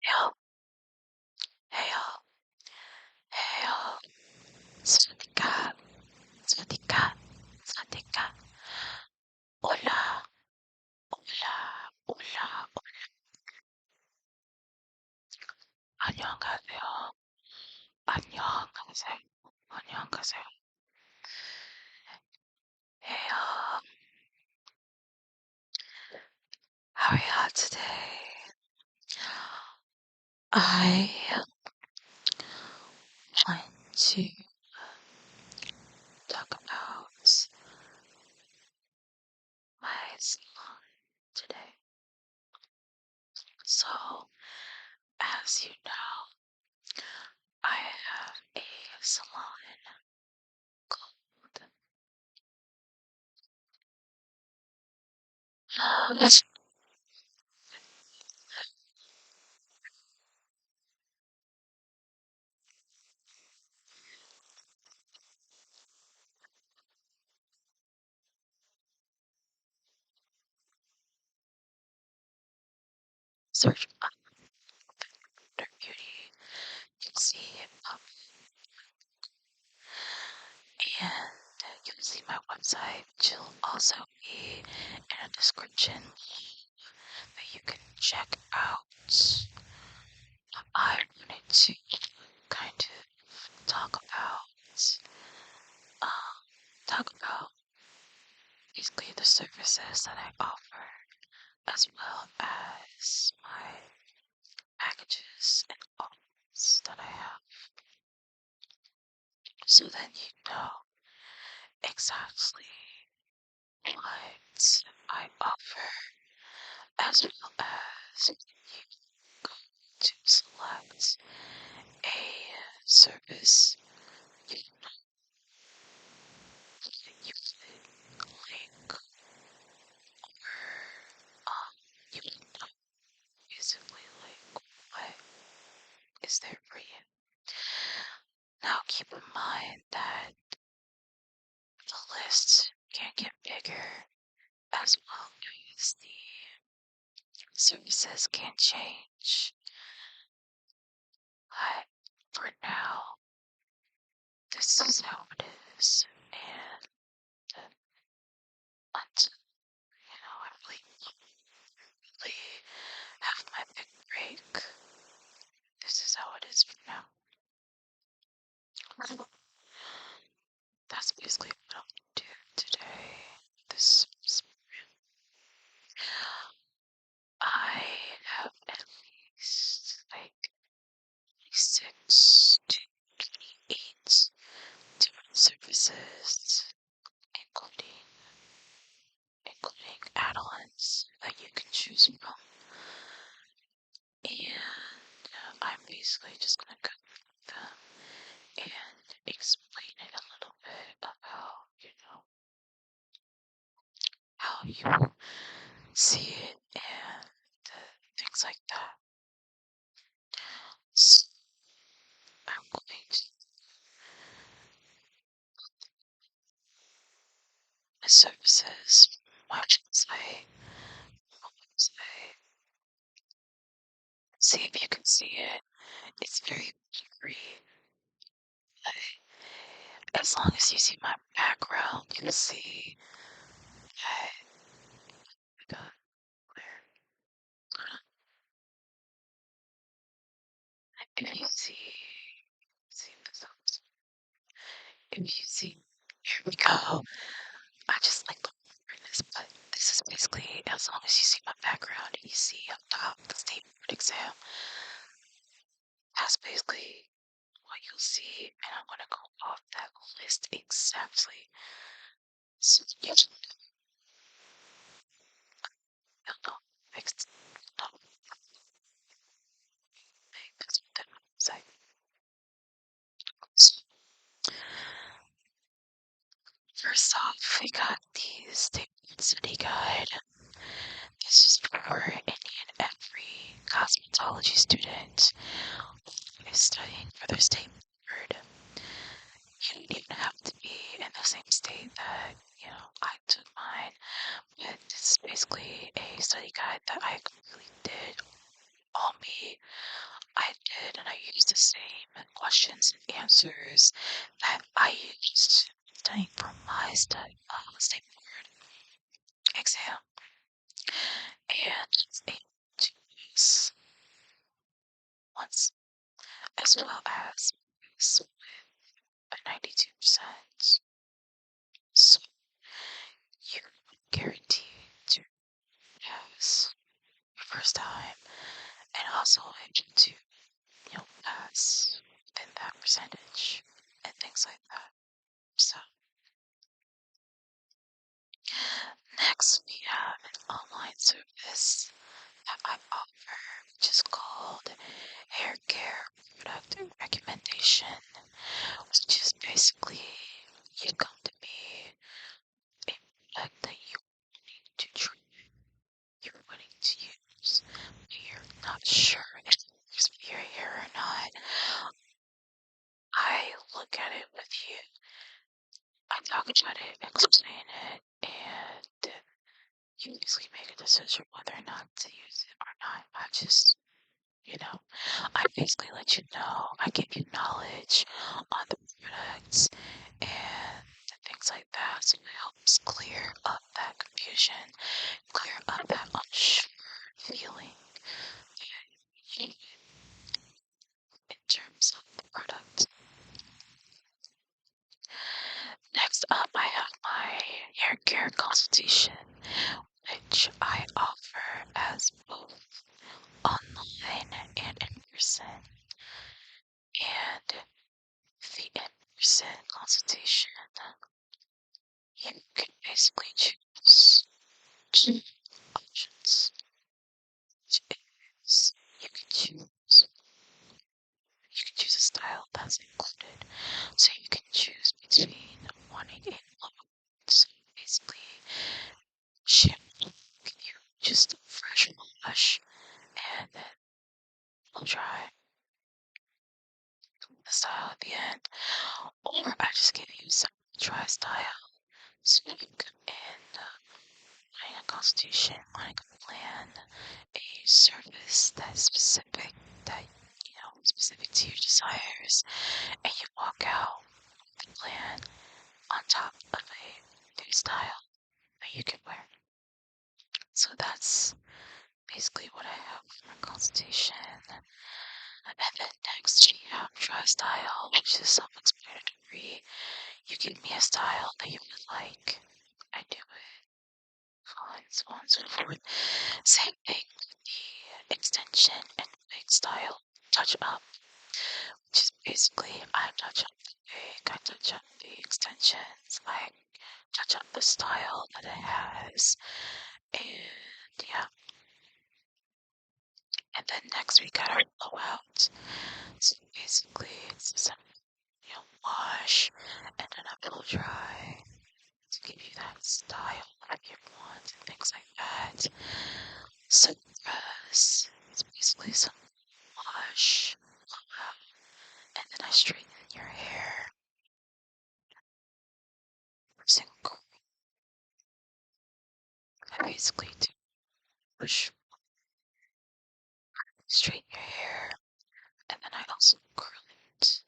Heyo, heyo, heyo. Swatika, swatika, swatika. Hola, hola, hola, hola. 안녕하세요. 안녕하세요. 안녕하세요. Heyo. How are you today? I want to talk about my salon today. So, as you know, I have a salon called search under beauty. You can see it up, and you'll see my website, which will also be in a description that you can check out. I wanted to kind of um, talk about basically the services that I offer, as well as my packages and offers that I have, so then you know exactly what I offer, as well as you go to select a service you you could like, or you can know basically like what is there for you. Now keep in mind that the list can get bigger, as well as the services can change. But for now, this is how it is. And until, I really have my big break, this is how it is for now. That's basically what I'll do today. This I have at least like 6 to 8 different services, including add-ons that you can choose from. And I'm basically just gonna go through them and explain it a little bit about, how you see it and things like that. So I'm going to my services, my website, see if you can see it. It's very blurry, but as long as you see my background, you can see that I got clear. If you see this helps. If you see, here we go. I just like the weirdness, but this is basically as long as you see my background and you see up top the state board exam, that's basically what you'll see, and I'm gonna go off that list exactly. So you know, fixed that's what that website. So first off, we got the state board study guide. This is for any and every cosmetology student who is studying for their state board. You don't even have to be in the same state that, I took mine, but this is basically a study guide that I completely did all me. I did, and I used the same questions and answers that I used studying for my state board exam, and I was able to use once, as well as pass with a 92%. So you're guaranteed to pass your first time, and also able to, pass within that percentage and things like that. So next we have an online service that I offer, which is called Hair Care Product Recommendation, which is basically you come to me a product that you need to try, you're wanting to use, but you're not sure if it works for your hair or not. I look at it with you, I talk about it, explain it, and you usually make a decision whether or not to use it or not. I basically let you know, I give you knowledge on the products and things like that. So it helps clear up that confusion, clear up that unsure feeling in terms of the product. Next up, I have my hair care consultation, which I offer as both online and in person. And the in-person consultation, you can basically choose two options, which is you can choose a style that's included. So you can choose between wanting a low, so basically shampoo, give you just a fresh wash and then blow dry the style at the end, or I just give you some dry style so you can come in wanting a consultation, wanting a plan, a service that's specific to your desires, and you walk out with the plan on top of a new style that you can wear. So that's basically what I have for a consultation. And then next we have dry style, which is self-explanatory. You give me a style that you would like. I do it. So on and so forth. Same thing with the extension and wig style touch up, which is basically I touch up the wig, I touch up the extensions, I touch up the style that it has, and yeah. And then next we got our blowout. So basically it's just a wash and then a blow dry to give you that style that you want and things like that. Suppress. It's basically some wash, blowout, and then I straighten your hair. Using curl. I basically do push, straighten your hair, and then I also curl it.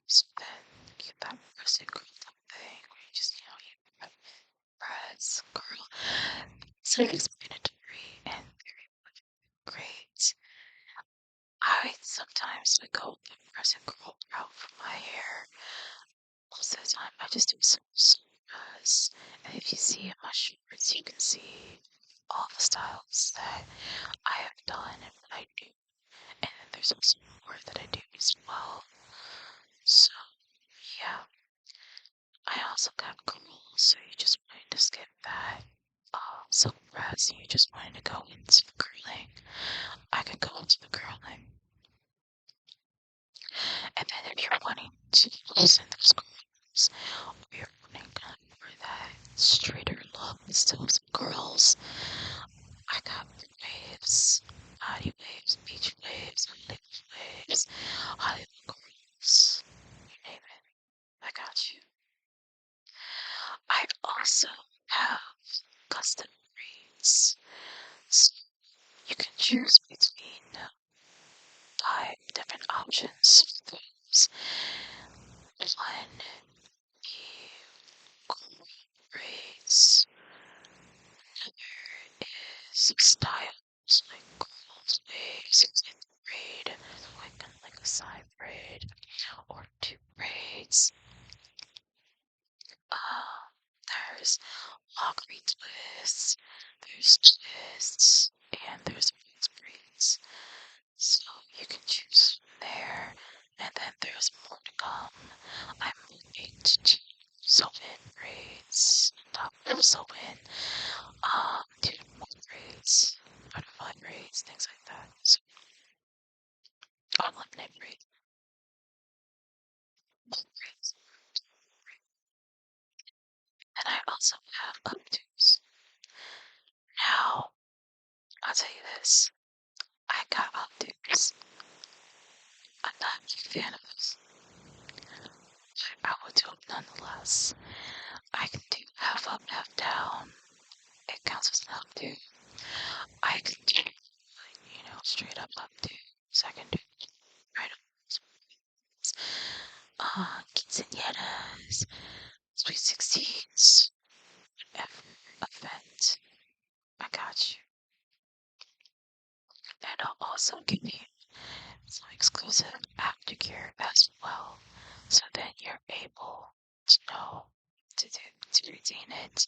So then get that pressing curl type thing where you just, you press, curl. Self-explanatory and very much great. I sometimes go the press and curl route for my hair. Most of the time, I just do some press. And if you see in my shorts, you can see all the styles that I have done and what I do. And then there's also more that I do as well. So, yeah. I also got curls, so you just wanted to skip that. Silk press, you just wanted to go into the curling. I could go into the curling. And then if you're wanting to loosen those curls, or you're wanting kind of more that straighter look, still some curls, I got waves, body waves, beach waves, Hollywood waves, Hollywood curls, you name it, I got you. I also have custom braids, so you can choose between options for those. One, the grades. Another is styles, like girls' waves, sixth grade, like kind of like a side braid, or two braids. There's lockery twists, there's twists, and there's fixed braids. So you can choose from there, and then there's more to come. I'm looking to do sew-in braids, top sew-in, do more braids, butterfly braids, things like that. So, lemonade braids, braids. And I also have updos. Now, I'll tell you this. I got updos. I'm not a big fan of those. But I will do them nonetheless. I can do half up, half down. It counts as an updo. I can do, straight up updos. I can do right up. Quinceañeras, Sweet 16s, whatever event. I got you. And I'll also give you some exclusive aftercare as well. So then you're able to know to retain it,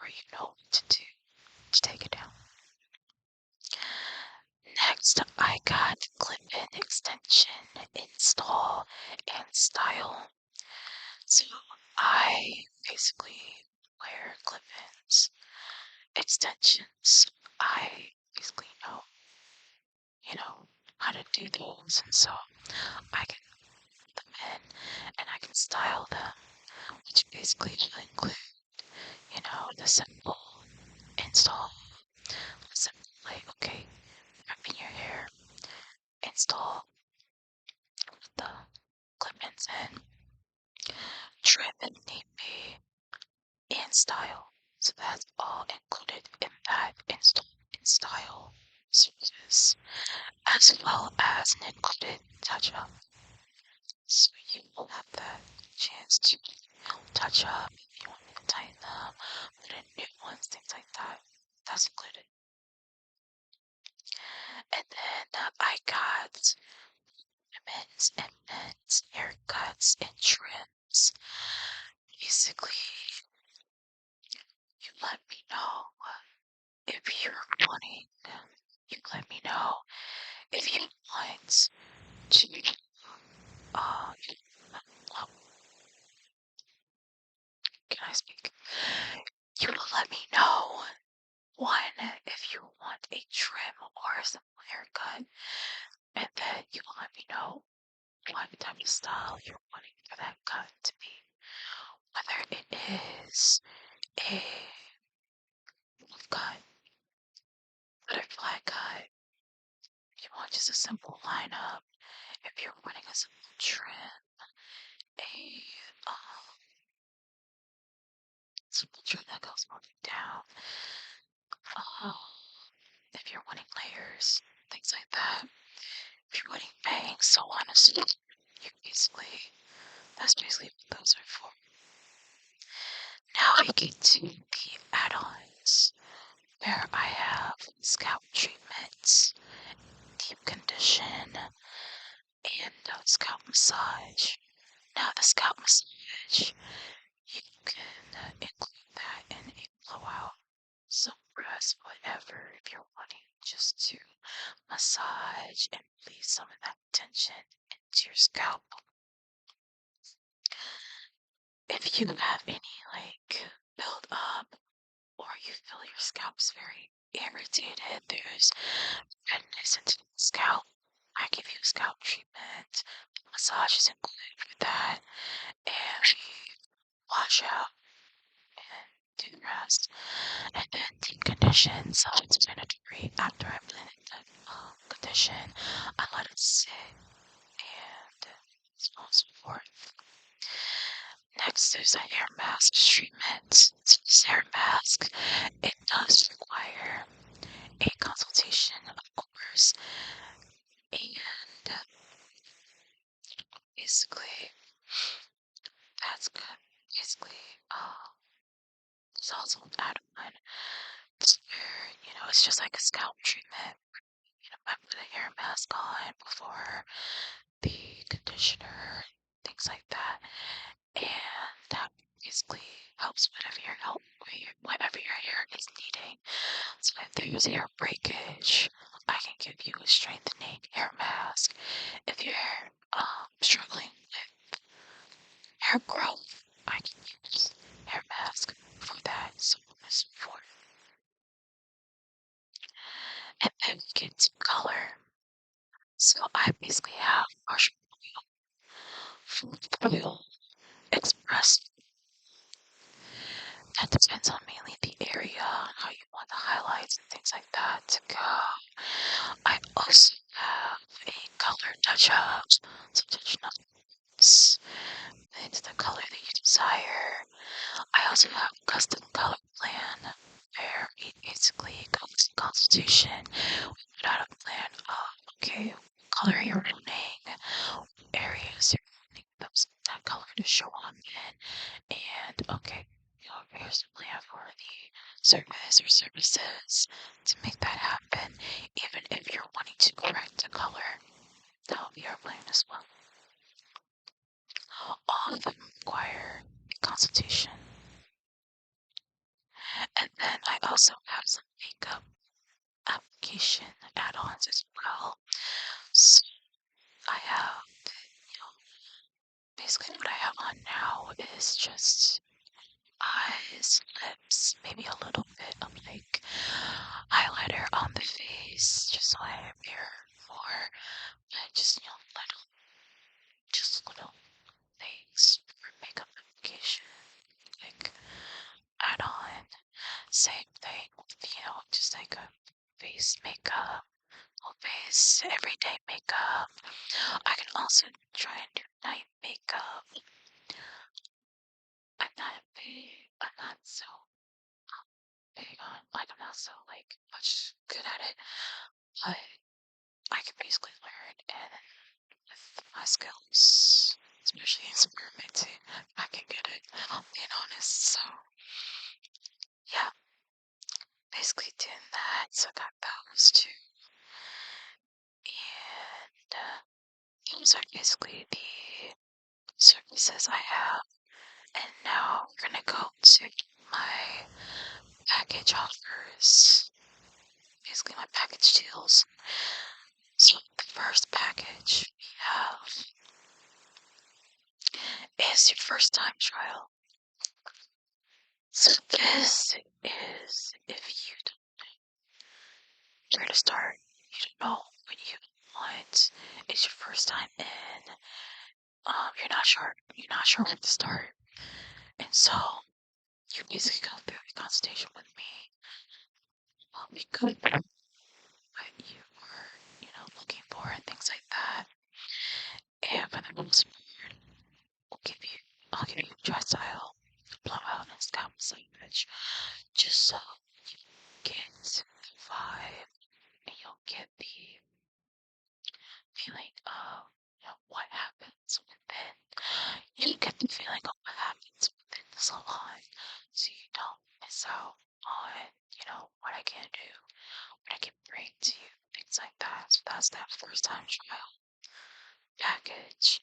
or you know what to do to take it down. Next, I got clip-in extension, install, and style. So I basically wear clip-ins, extensions. I basically know how to do those, and so I can put them in and I can style them, which basically will include, the simple install, simply, okay, wrapping your hair, install the clip-ins in, trim if need be, and style. So that's all included in that install and style services, as well as an included touch-up. So you will have that chance to touch up if you want to tighten them, put in new ones, things like that. That's included. And then I got men's and men's haircuts and trims. Basically, you let me know if you're wanting. You let me know if you want to. Uh, can I speak? You will let me know. One, if you want a trim or a simple haircut, and then you will let me know what type of style you're wanting for that cut to be. Whether it is a wolf cut, butterfly cut, if you want just a simple lineup, if you're wanting a simple trim, a simple trim that goes all the way down, if you're wanting layers, things like that, if you're wanting bangs, so on and so forth, that's basically what those are for. Now I get to the add-ons, where I have scalp treatments, deep condition, and scalp massage. Now the scalp massage, you can include that in a blowout, some press, whatever, if you're wanting just to massage and release some of that tension into your scalp. If you have any build up, or you feel your scalp's very irritated, there's redness into the scalp, I give you a scalp treatment. Massage is included with that, and we wash out and do the rest. And then deep condition, self-explanatory. After I blended the condition, I let it sit, and so on and so forth. Next, there's a hair mask treatment. So this hair mask, it does require a consultation, of course, and also add on to where, it's just like a scalp treatment. I put a hair mask on before the conditioner, things like that. And that basically helps whatever your hair is needing. So if there's hair breakage, I can give you a strengthening hair mask. If you're struggling with hair growth, I can use hair mask for that. So on and so forth. And then we get to color. So I basically have partial oil, full oil, express. That depends on mainly the area, how you want the highlights and things like that to go. I also have a color touch-up, so touch notes into the color that you desire. I also have a custom color plan where we basically go through consultation. We put out a plan of, okay, what color you're wanting, areas you're wanting that color to show up in, and okay, here's the plan for the service or services to make that happen. Even if you're wanting to correct a color, that will be our plan as well. All of them require a consultation. And then I also have some makeup application add-ons as well. So I have, basically what I have on now is just eyes, lips, maybe a little bit of like highlighter on the face, just so I appear more, but just, little things for makeup application, like add on. Same thing with, just like a face makeup, whole face, everyday makeup. I can also try and do night makeup. I'm not so big on, like, I'm not so, like, much good at it, but I can basically learn, and with my skills, especially experimenting, I can get it, being honest, so, yeah, basically doing that, so I got those two, and, those are basically the services I have, and now we're gonna go to my package offers, basically my package deals. So the first package we have is your first time trial. So this is if you don't know where to start, you don't know what you want, it's your first time in, you're not sure where to start. And so you basically go through a consultation with me. We could what you are, looking for and things like that. And for the most part, I'll give you dry style, blowout, and scalp massage, just so you get the vibe and you'll get the feeling of what happens within. You get the feeling of what happens within the salon, so you don't miss out on what I can do, what I can bring to you, things like that. So that's that first time trial package.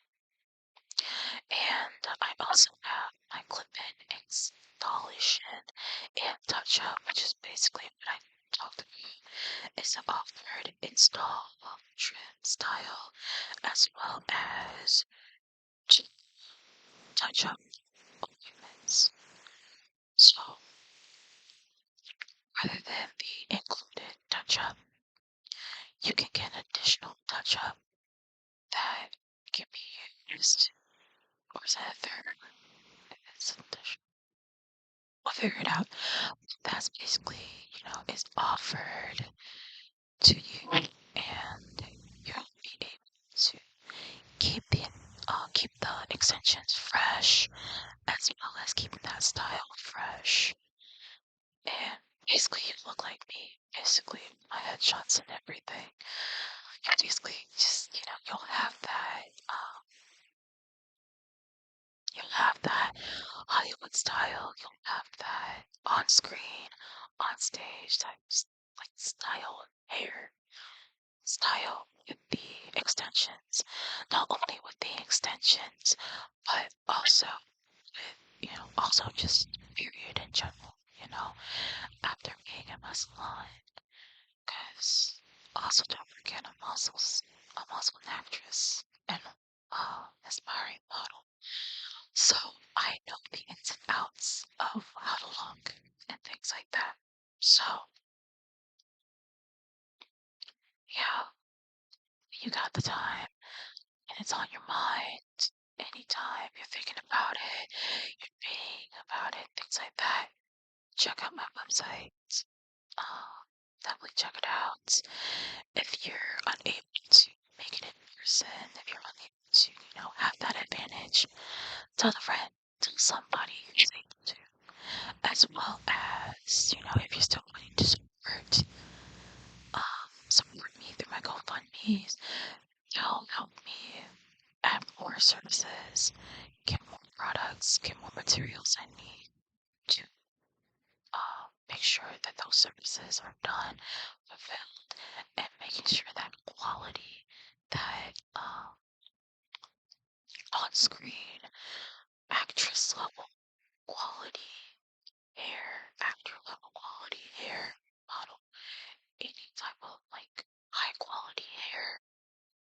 And I also have my clip-in installation and touch-up, which is basically what I talked about. It's an offered install, trim style, as well as touch-up appointments. So rather than the included touch-up, you can get an additional touch-up that can be used, or is that a third? It's an additional. We'll figure it out. That's basically, is offered to you, and you'll be able to keep the extensions fresh, as well as keeping that style fresh. And basically, you look like me. Basically, my headshots and everything. You basically just, you'll have that, You'll have that Hollywood style. You'll have that on screen, on stage type like style hair, style with the extensions. Not only with the extensions, but also with, also just period in general, after being in my salon. Because also don't forget a muscle actress and aspiring model. So I know the ins and outs of how to look and things like that. So yeah, you got the time and it's on your mind anytime you're thinking about it, you're reading about it, things like that. Check out my website. Definitely check it out. If you're unable to make it in person, if you're unable to, have that advantage, tell a friend, tell somebody who's able to, as well as, if you're still wanting to support me through my GoFundMe's, help me add more services, get more products, get more materials I need to make sure that those services are done, fulfilled, and making sure that quality, that on screen, actress level quality hair, actor level quality hair, model, any type of like high quality hair,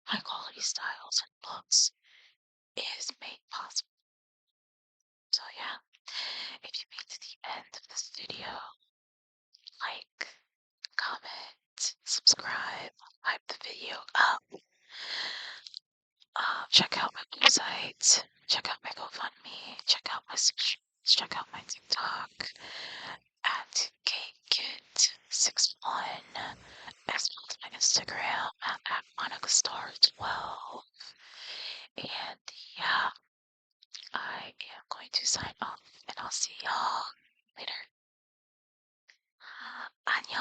high quality styles and looks is made possible. So yeah, if you made to the end of this video, like, comment, subscribe, hype the video up, check out my website, check out my GoFundMe, check out my socials, check out my TikTok at KKit61, as well as my Instagram at MonicaStar12. And yeah, I am going to sign off, and I'll see y'all later. 안녕.